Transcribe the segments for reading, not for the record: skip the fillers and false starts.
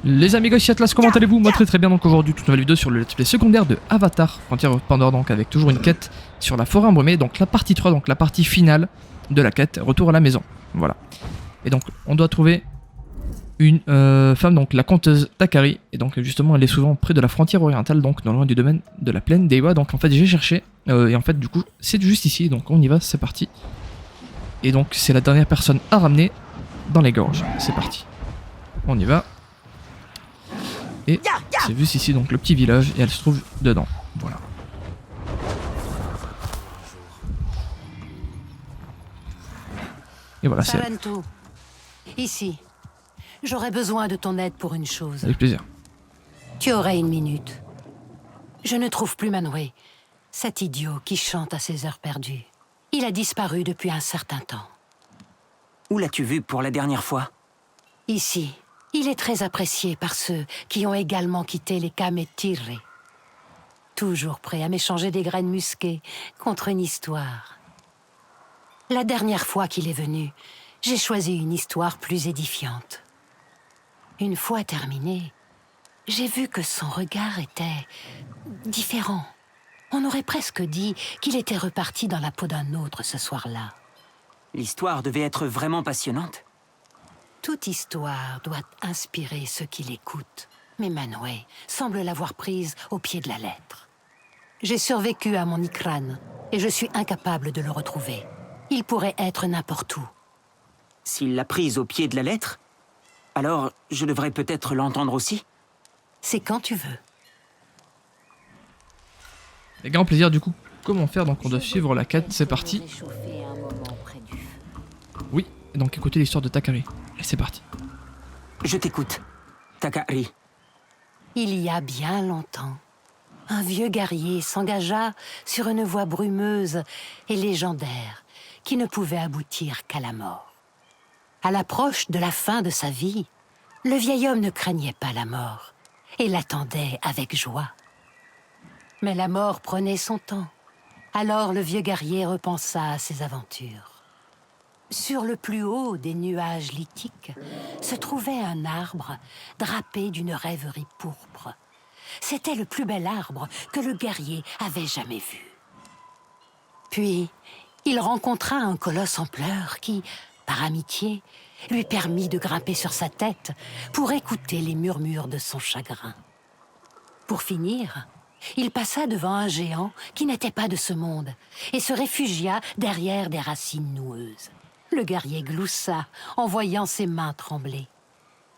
Les amis Ghost Atlas, comment allez-vous? Moi très bien, donc aujourd'hui toute nouvelle vidéo sur le let's play secondaire de Avatar Frontier of Pandore, donc avec toujours une quête sur la forêt embrumée, donc la partie 3, donc la partie finale de la quête, retour à la maison, voilà. Et donc on doit trouver une femme, donc la comtesse Takari, et donc justement elle est souvent près de la frontière orientale, donc non loin du domaine de la plaine d'Ewa, donc en fait j'ai cherché, et en fait du coup c'est juste ici, donc on y va, c'est parti. Et donc c'est la dernière personne à ramener dans les gorges, c'est parti. On y va. Et c'est juste ici, donc le petit village, et elle se trouve dedans. Voilà. Et voilà, c'est elle. Sarentu, ici. J'aurais besoin de ton aide pour une chose. Avec plaisir. Tu aurais une minute. Je ne trouve plus Manwë, cet idiot qui chante à ses heures perdues. Il a disparu depuis un certain temps. Où l'as-tu vu pour la dernière fois? Ici, il est très apprécié par ceux qui ont également quitté les Kametirre. Toujours prêt à m'échanger des graines musquées contre une histoire. La dernière fois qu'il est venu, j'ai choisi une histoire plus édifiante. Une fois terminée, j'ai vu que son regard était différent. On aurait presque dit qu'il était reparti dans la peau d'un autre ce soir-là. L'histoire devait être vraiment passionnante. Toute histoire doit inspirer ceux qui l'écoutent. Mais Manwë semble l'avoir prise au pied de la lettre. J'ai survécu à mon Ikran, et je suis incapable de le retrouver. Il pourrait être n'importe où. S'il l'a prise au pied de la lettre, alors je devrais peut-être l'entendre aussi. C'est quand tu veux. Les gars, en plaisir, du coup, comment faire? Donc on doit suivre la quête, c'est parti. Oui, et donc écoutez l'histoire de Takari. Et c'est parti. Je t'écoute, Takari. Il y a bien longtemps, un vieux guerrier s'engagea sur une voie brumeuse et légendaire qui ne pouvait aboutir qu'à la mort. À l'approche de la fin de sa vie, le vieil homme ne craignait pas la mort et l'attendait avec joie. Mais la mort prenait son temps. Alors le vieux guerrier repensa à ses aventures. Sur le plus haut des nuages lithiques se trouvait un arbre drapé d'une rêverie pourpre. C'était le plus bel arbre que le guerrier avait jamais vu. Puis, il rencontra un colosse en pleurs qui, par amitié, lui permit de grimper sur sa tête pour écouter les murmures de son chagrin. Pour finir, il passa devant un géant qui n'était pas de ce monde et se réfugia derrière des racines noueuses. Le guerrier gloussa en voyant ses mains trembler.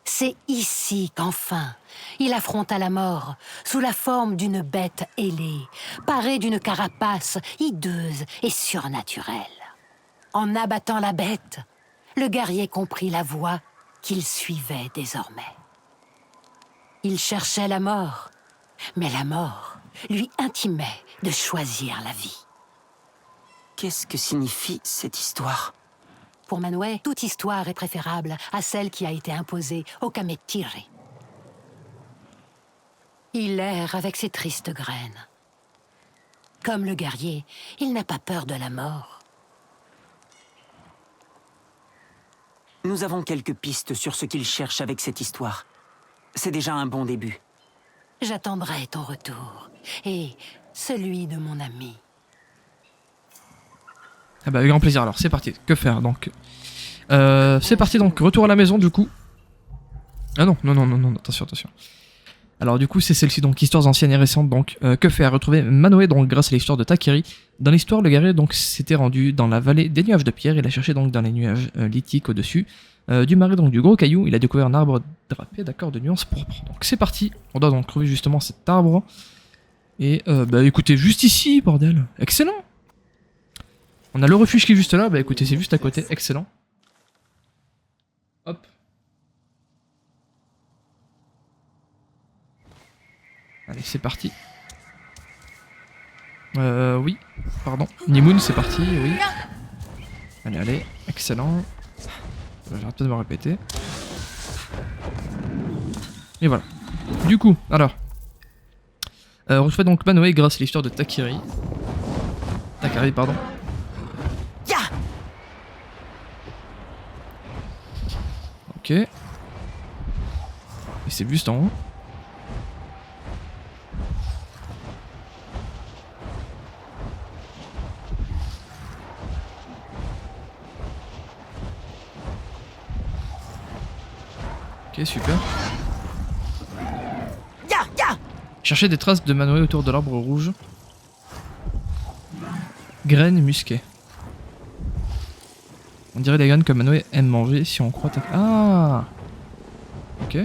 C'est ici qu'enfin, il affronta la mort sous la forme d'une bête ailée, parée d'une carapace hideuse et surnaturelle. En abattant la bête, le guerrier comprit la voie qu'il suivait désormais. Il cherchait la mort, mais la mort lui intimait de choisir la vie. Qu'est-ce que signifie cette histoire? Pour Manwë, toute histoire est préférable à celle qui a été imposée aux Kametirre. Il erre avec ses tristes graines. Comme le guerrier, il n'a pas peur de la mort. Nous avons quelques pistes sur ce qu'il cherche avec cette histoire. C'est déjà un bon début. J'attendrai ton retour, et celui de mon ami. Ah bah avec grand plaisir, alors c'est parti. Que faire donc? C'est parti, donc retour à la maison du coup. Ah non, attention. Alors du coup c'est celle-ci, donc histoires anciennes et récentes, donc que faire? Retrouver Manwë, donc grâce à l'histoire de Takari. Dans l'histoire, le guerrier donc s'était rendu dans la vallée des nuages de pierre, il a cherché donc dans les nuages lithiques au-dessus du marais, donc du gros caillou, il a découvert un arbre drapé d'accord de nuances pourpres. Donc c'est parti, on doit donc trouver justement cet arbre. Et bah écoutez, juste ici, bordel, excellent. On a le refuge qui est juste là, bah écoutez, c'est juste à côté, excellent. Hop. Allez, c'est parti. Oui, pardon. Nimoun, c'est parti, oui. Allez, excellent. J'arrête pas de me répéter. Et voilà. Du coup, alors. Retrouvez donc Manwë grâce à l'histoire de Takari, pardon. Ok. Et c'est juste en haut. Ok, super. Cherchez des traces de Manoé autour de l'arbre rouge. Graines musquées. On dirait les graines que Manoé aime manger si on croit... Ah. Ok.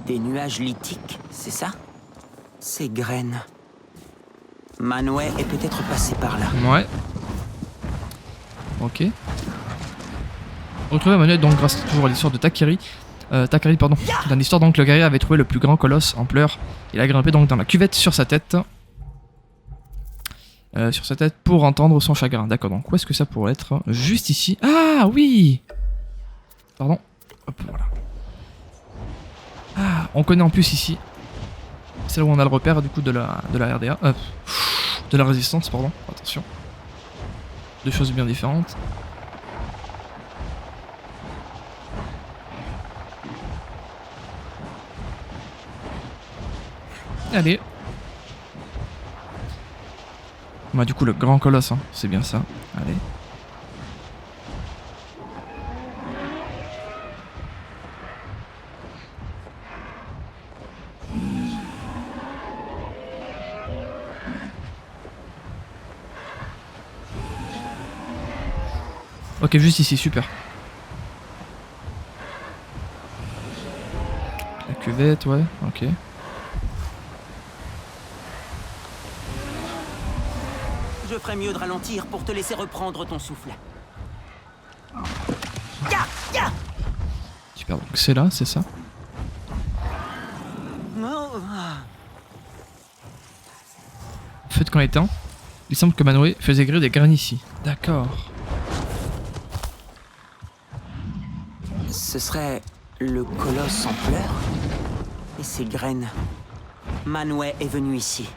Des nuages lithiques, c'est ça? Ces graines. Manoé est peut-être passé par là. Ouais. Ok. Retrouver Manoé donc grâce toujours à l'histoire de Takiri. Pardon. Dans l'histoire donc le guerrier avait trouvé le plus grand colosse en pleurs. Il a grimpé donc dans la cuvette sur sa tête. Pour entendre son chagrin. D'accord, donc où est-ce que ça pourrait être? Juste ici. Ah oui. Pardon. Hop, voilà. Ah, on connaît en plus ici. C'est là où on a le repère du coup de la RDA. De la résistance, pardon. Attention. Deux choses bien différentes. Allez. Bah du coup le grand colosse, hein. C'est bien ça. Allez. Ok, juste ici, super. La cuvette, ouais, ok. Je ferais mieux de ralentir pour te laisser reprendre ton souffle. Super, donc c'est là, c'est ça. Feu de camp éteint. Il semble que Manoé faisait griller des graines ici. D'accord. Ce serait le colosse en pleurs? Et ses graines. Manoé est venu ici.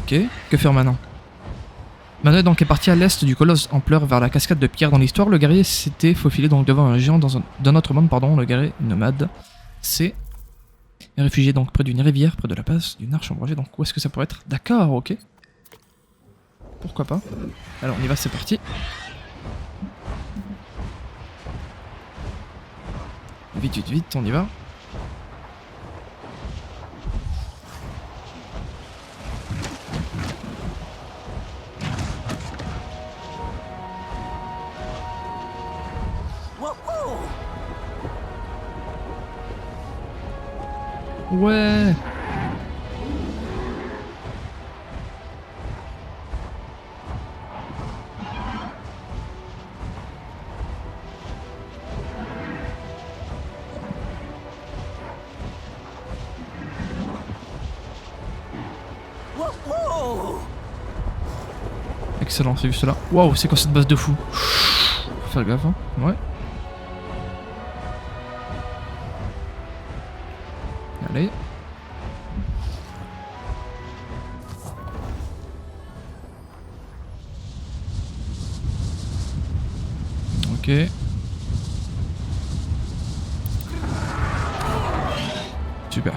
Ok, que faire maintenant? Manoé donc est parti à l'est du colosse en pleurs vers la cascade de pierre dans l'histoire. Le guerrier s'était faufilé donc devant un géant d'un autre monde, pardon. Le guerrier nomade s'est réfugié donc près d'une rivière, près de la base d'une arche ombragée. Donc où est-ce que ça pourrait être? D'accord, ok. Pourquoi pas. Alors on y va, c'est parti. Vite, vite, vite, on y va. Ouais. Excellent, c'est juste là. Waouh, c'est quoi cette base de fou? Faut faire gaffe, hein. Ouais. Allez. Ok. Super.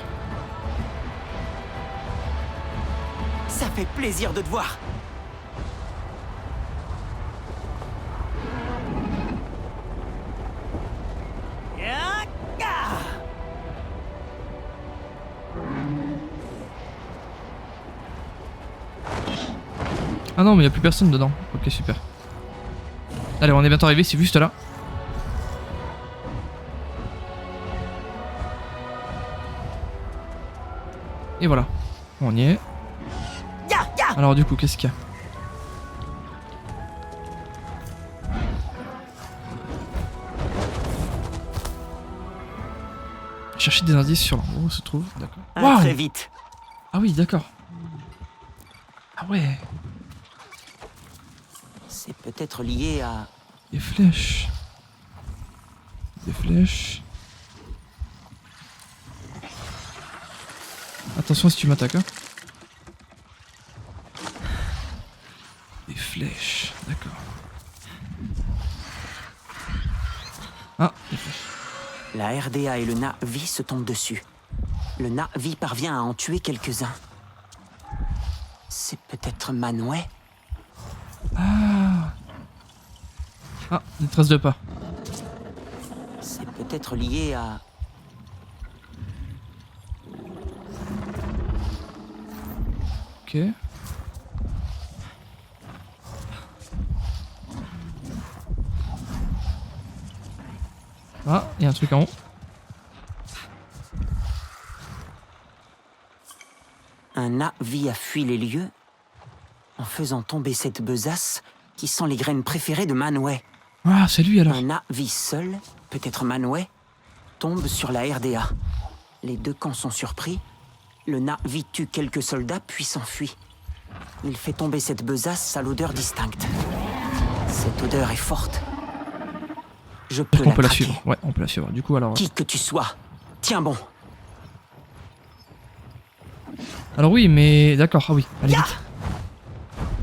Ça fait plaisir de te voir. Ah non, mais il n'y a plus personne dedans. Ok, super. Allez, on est bientôt arrivé, c'est juste là. Et voilà. On y est. Alors du coup, qu'est-ce qu'il y a? Chercher des indices sur l'endroit où se trouve. D'accord. Waouh! Très vite. Ah oui, d'accord. Ah ouais. C'est peut-être lié à... Des flèches. Des flèches. Attention si tu m'attaques. Hein. Des flèches, d'accord. La RDA et le Na'vi se tombent dessus. Le Na'vi parvient à en tuer quelques-uns. C'est peut-être Manwë? Ah, des traces de pas. C'est peut-être lié à... Ok. Ah, il y a un truc en haut. Un Na'vi a fui les lieux en faisant tomber cette besace qui sent les graines préférées de Manwë. Ah, c'est lui alors. Un Na'vi seul, peut-être Manwë, tombe sur la RDA. Les deux camps sont surpris. Le Na'vi tue quelques soldats puis s'enfuit. Il fait tomber cette besace à l'odeur distincte. Cette odeur est forte. Je peux Est-ce qu'on la peut la traquer. suivre? Ouais, on peut la suivre. Du coup, alors. Qui que tu sois, tiens bon. Alors oui, mais d'accord, ah oui, allez vite.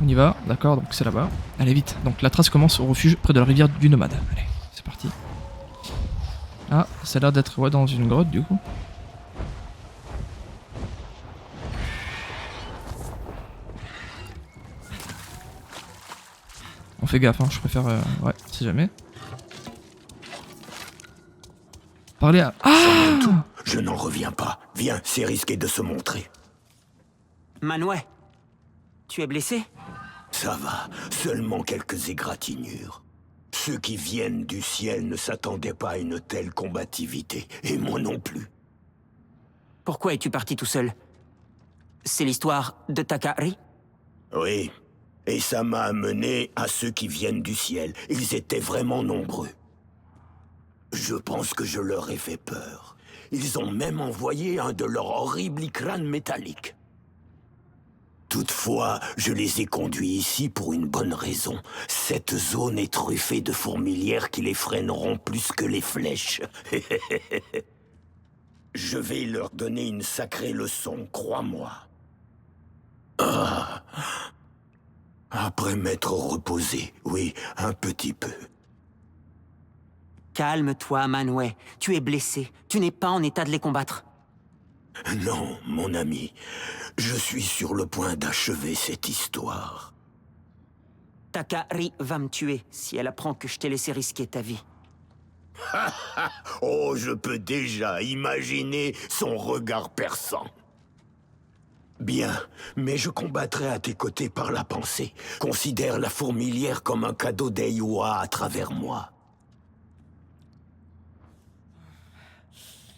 On y va, d'accord, donc c'est là-bas. Allez vite. Donc la trace commence au refuge près de la rivière du nomade. Allez, c'est parti. Ah, ça a l'air d'être ouais, dans une grotte du coup. On fait gaffe, hein, je préfère... ouais, si jamais. Parler à... Ah! Je n'en reviens pas. Viens, c'est risqué de se montrer. Manwë, tu es blessé? Ça va, seulement quelques égratignures. Ceux qui viennent du ciel ne s'attendaient pas à une telle combativité, et moi non plus. Pourquoi es-tu parti tout seul? C'est l'histoire de Takari? Oui, et ça m'a amené à ceux qui viennent du ciel. Ils étaient vraiment nombreux. Je pense que je leur ai fait peur. Ils ont même envoyé un de leurs horribles icranes métalliques. Toutefois, je les ai conduits ici pour une bonne raison. Cette zone est truffée de fourmilières qui les freineront plus que les flèches. Je vais leur donner une sacrée leçon, crois-moi. Ah. Après m'être reposé, oui, un petit peu. Calme-toi, Manwë. Tu es blessé. Tu n'es pas en état de les combattre. Non, mon ami. Je suis sur le point d'achever cette histoire. Takari va me tuer si elle apprend que je t'ai laissé risquer ta vie. Oh, je peux déjà imaginer son regard perçant. Bien, mais je combattrai à tes côtés par la pensée. Considère la fourmilière comme un cadeau d'Eywa à travers moi.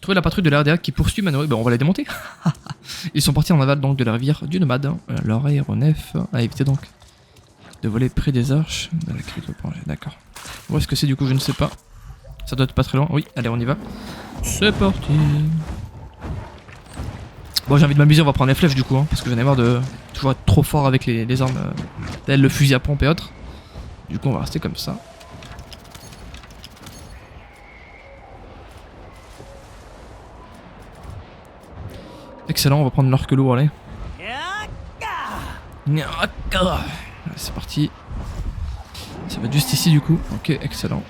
Trouver la patrouille de la RDA qui poursuit Manwë, ben on va la démonter. Ils sont partis en aval donc de la rivière du nomade. Leur aéronef a évité donc de voler près des arches de la cryptoplongée. D'accord. Où est-ce que c'est du coup? Je ne sais pas. Ça doit être pas très loin. Oui, allez, on y va. C'est parti. Bon, j'ai envie de m'amuser, on va prendre les flèches du coup, hein, parce que j'en ai marre de toujours être trop fort avec les armes, tel le fusil à pompe et autres. Du coup, on va rester comme ça. Excellent, on va prendre l'arc lourd, allez. Allez, c'est parti. Ça va être juste ici du coup. Ok, excellent.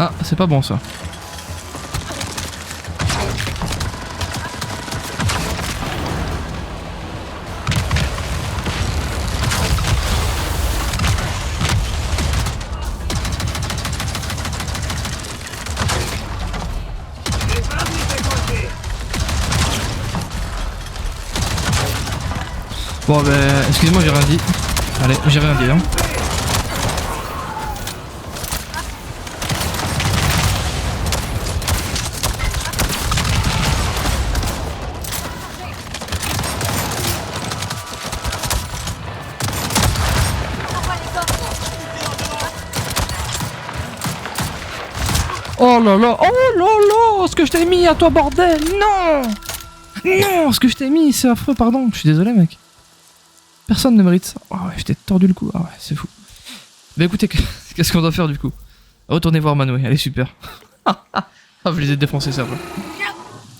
Ah, c'est pas bon ça. Bon ben, excusez-moi, j'ai rien dit. Allez, j'ai rien dit hein. Oh là là, ce que je t'ai mis à toi, bordel. Non. Non, ce que je t'ai mis, c'est affreux, pardon. Je suis désolé, mec. Personne ne mérite ça. Oh ouais, je t'ai tordu le cou. Ah ouais, c'est fou. Bah écoutez, qu'est-ce qu'on doit faire du coup? Retournez voir Manwë, elle est super. Ah, je les ai défoncés, ça va.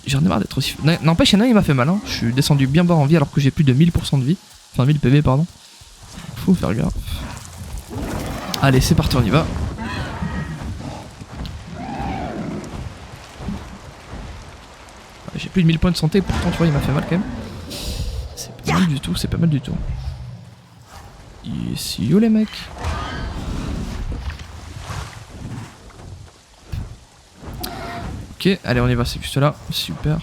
J'en ai marre d'être aussi... N'empêche, il m'a fait mal, hein. Je suis descendu bien bas en vie alors que j'ai plus de 1000% de vie. Enfin, 1000 PV, pardon. Faut faire gaffe. Allez, c'est parti, on y va. J'ai plus de 1000 points de santé, pourtant, tu vois, il m'a fait mal quand même. C'est pas mal du tout, c'est pas mal du tout. Ici, yo les mecs. Ok, allez, on y va, c'est juste là. Super.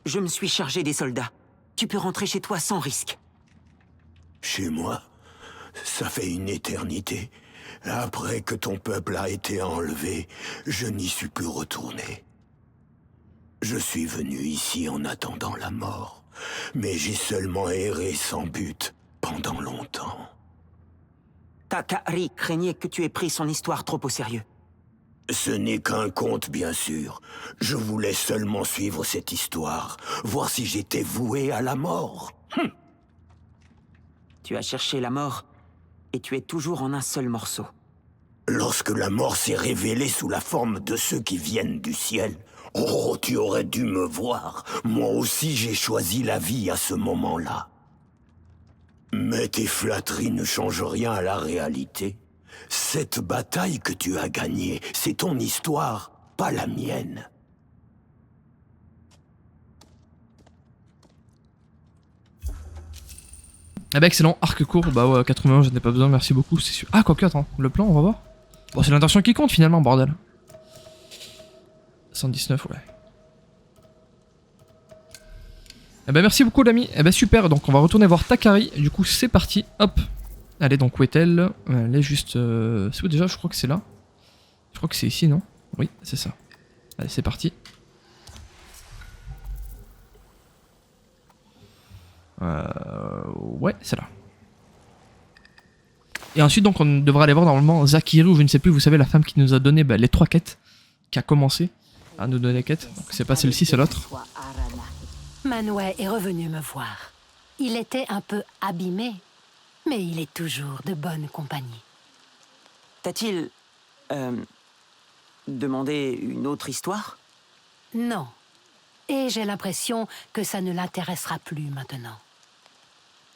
Je me suis chargé des soldats. Tu peux rentrer chez toi sans risque. Chez moi, ça fait une éternité. Après que ton peuple a été enlevé, je n'y suis plus retourné. Je suis venu ici en attendant la mort, mais j'ai seulement erré sans but pendant longtemps. Takari craignait que tu aies pris son histoire trop au sérieux. Ce n'est qu'un conte, bien sûr. Je voulais seulement suivre cette histoire, voir si j'étais voué à la mort. Tu as cherché la mort, et tu es toujours en un seul morceau. Lorsque la mort s'est révélée sous la forme de ceux qui viennent du ciel, oh, tu aurais dû me voir. Moi aussi, j'ai choisi la vie à ce moment-là. Mais tes flatteries ne changent rien à la réalité. Cette bataille que tu as gagnée, c'est ton histoire, pas la mienne. Ah bah excellent, arc court, bah ouais, 81, je n'ai pas besoin, merci beaucoup, c'est sûr. Ah, quoique, attends, le plan, on va voir. Bon, c'est l'intention qui compte finalement, bordel. 119, ouais. Eh bah merci beaucoup, l'ami. Eh bah super, donc on va retourner voir Takari, du coup, c'est parti, hop. Allez, donc où est-elle? Elle est juste... C'est où déjà? Je crois que c'est là. Je crois que c'est ici, non? Oui, c'est ça. Allez, c'est parti. Ouais, c'est là. Et ensuite, donc, on devra aller voir normalement Zakiri, ou je ne sais plus, vous savez, la femme qui nous a donné les 3 quêtes, qui a commencé à nous donner les quêtes. Donc, c'est pas celle-ci, c'est l'autre. Manwë est revenu me voir. Il était un peu abîmé, mais il est toujours de bonne compagnie. T'a-t-il... demandé une autre histoire? Non. Et j'ai l'impression que ça ne l'intéressera plus maintenant.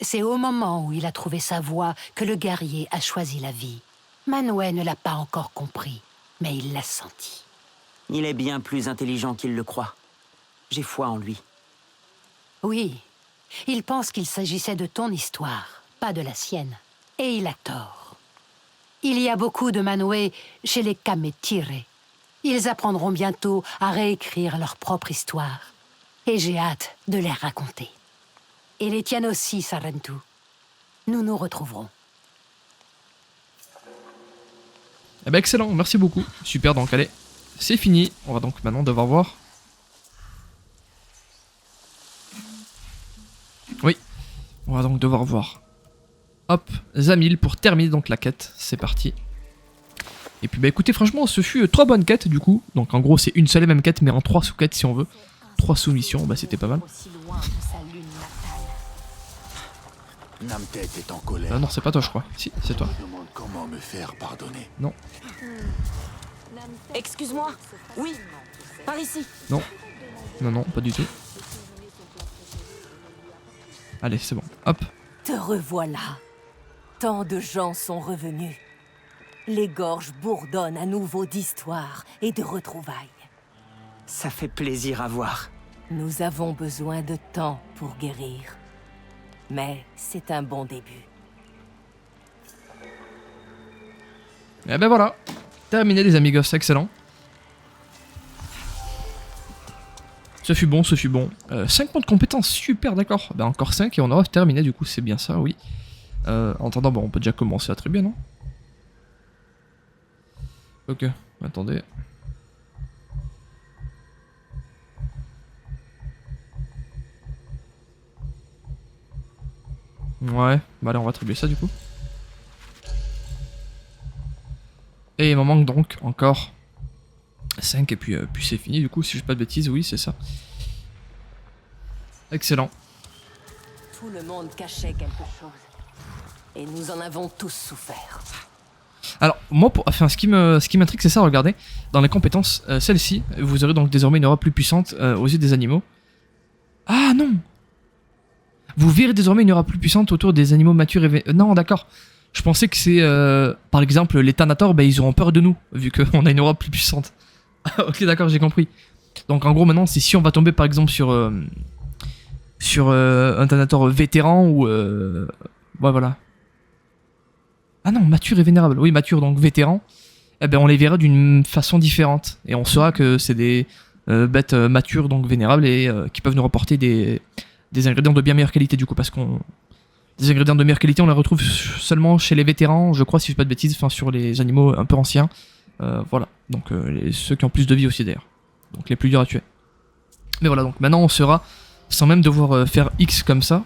C'est au moment où il a trouvé sa voie que le guerrier a choisi la vie. Manwë ne l'a pas encore compris, mais il l'a senti. Il est bien plus intelligent qu'il le croit. J'ai foi en lui. Oui, il pense qu'il s'agissait de ton histoire, pas de la sienne. Et il a tort. Il y a beaucoup de Manwë chez les Kame'tirë. Ils apprendront bientôt à réécrire leur propre histoire. Et j'ai hâte de les raconter. Et les tiennes aussi, Sarentu. Nous nous retrouverons. Eh bah excellent, merci beaucoup. Super, donc allez, c'est fini. On va donc maintenant devoir voir. Oui, on va donc devoir voir. Hop, Zamil pour terminer donc la quête. C'est parti. Et puis bah écoutez, franchement, ce fut 3 bonnes quêtes du coup. Donc en gros, c'est une seule et même quête, mais en 3 sous-quêtes si on veut. 3 sous-missions, bah c'était pas mal. Namtet est en colère. Non, c'est pas toi, je crois. Si, c'est toi. Je me demande comment me faire pardonner. Non, Excuse-moi. Oui, par ici. non. Non, non, pas du tout. Allez, c'est bon. Hop. Te revoilà. Tant de gens sont revenus. Les gorges bourdonnent à nouveau d'histoires et de retrouvailles. Ça fait plaisir à voir. Nous avons besoin de temps pour guérir. Mais c'est un bon début. Et ben voilà. Terminé les amigos, excellent. Ce fut bon, ce fut bon. 5 points de compétences, super, d'accord. Ben encore 5 et on aura terminé du coup, c'est bien ça, oui. En attendant, bon, on peut déjà commencer à très bien, non? Ok, attendez. Ouais, bah allez, on va attribuer ça du coup. Et il m'en manque donc encore 5 et puis c'est fini du coup, si je dis pas de bêtises, oui c'est ça. Excellent. Tout le monde cachait quelque chose. Et nous en avons tous souffert. Alors moi, ce qui m'intrigue c'est ça, regardez. Dans les compétences, celle-ci, vous aurez donc désormais une aura plus puissante aux yeux des animaux. Ah non! Vous verrez désormais une aura plus puissante autour des animaux matures et... non d'accord. Je pensais que c'est, par exemple, les Thanators, bah, ils auront peur de nous, vu qu'on a une aura plus puissante. Ok, d'accord, j'ai compris. Donc en gros, maintenant, c'est si on va tomber, par exemple, sur un Thanator vétéran ou... ouais, voilà. Ah non, mature et vénérable. Oui, mature, donc vétéran. Eh ben, on les verra d'une façon différente. Et on saura que c'est des bêtes matures, donc vénérables, et qui peuvent nous rapporter des ingrédients de bien meilleure qualité, du coup, parce qu'on... Des ingrédients de meilleure qualité, on les retrouve seulement chez les vétérans, je crois, si je dis pas de bêtises, enfin sur les animaux un peu anciens. Voilà, donc ceux qui ont plus de vie aussi d'ailleurs. Donc les plus durs à tuer. Mais voilà, donc maintenant on sera, sans même devoir faire X comme ça,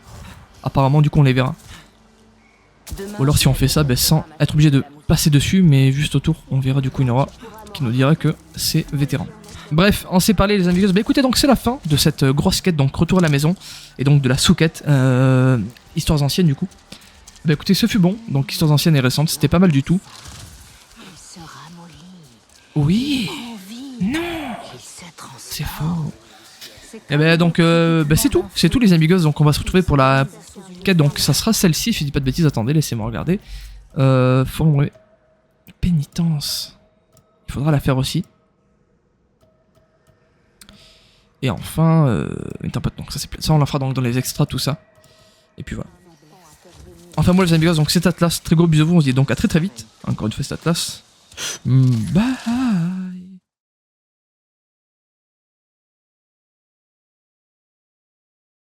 apparemment du coup on les verra. Ou alors si on fait ça, ben, sans être obligé de passer dessus, mais juste autour, on verra du coup une aura qui nous dira que c'est vétéran. Bref, on s'est parlé les amigos. Bah écoutez, donc c'est la fin de cette grosse quête, donc retour à la maison, et donc de la sous-quête, histoires anciennes du coup. Bah écoutez, ce fut bon, donc histoires anciennes et récentes, c'était pas mal du tout. Oui. Non. C'est faux. Et ben donc bah c'est tout les amigos, donc on va se retrouver pour la quête, donc ça sera celle-ci, si je dis pas de bêtises, attendez, laissez-moi regarder. Pénitence. Il faudra la faire aussi. Et enfin, une tempête, donc ça on la fera dans les extras, tout ça. Et puis voilà. Enfin moi les amigos, donc c'est Atlas, très gros bisous, on se dit donc à très vite. Encore une fois c'est Atlas. Bye.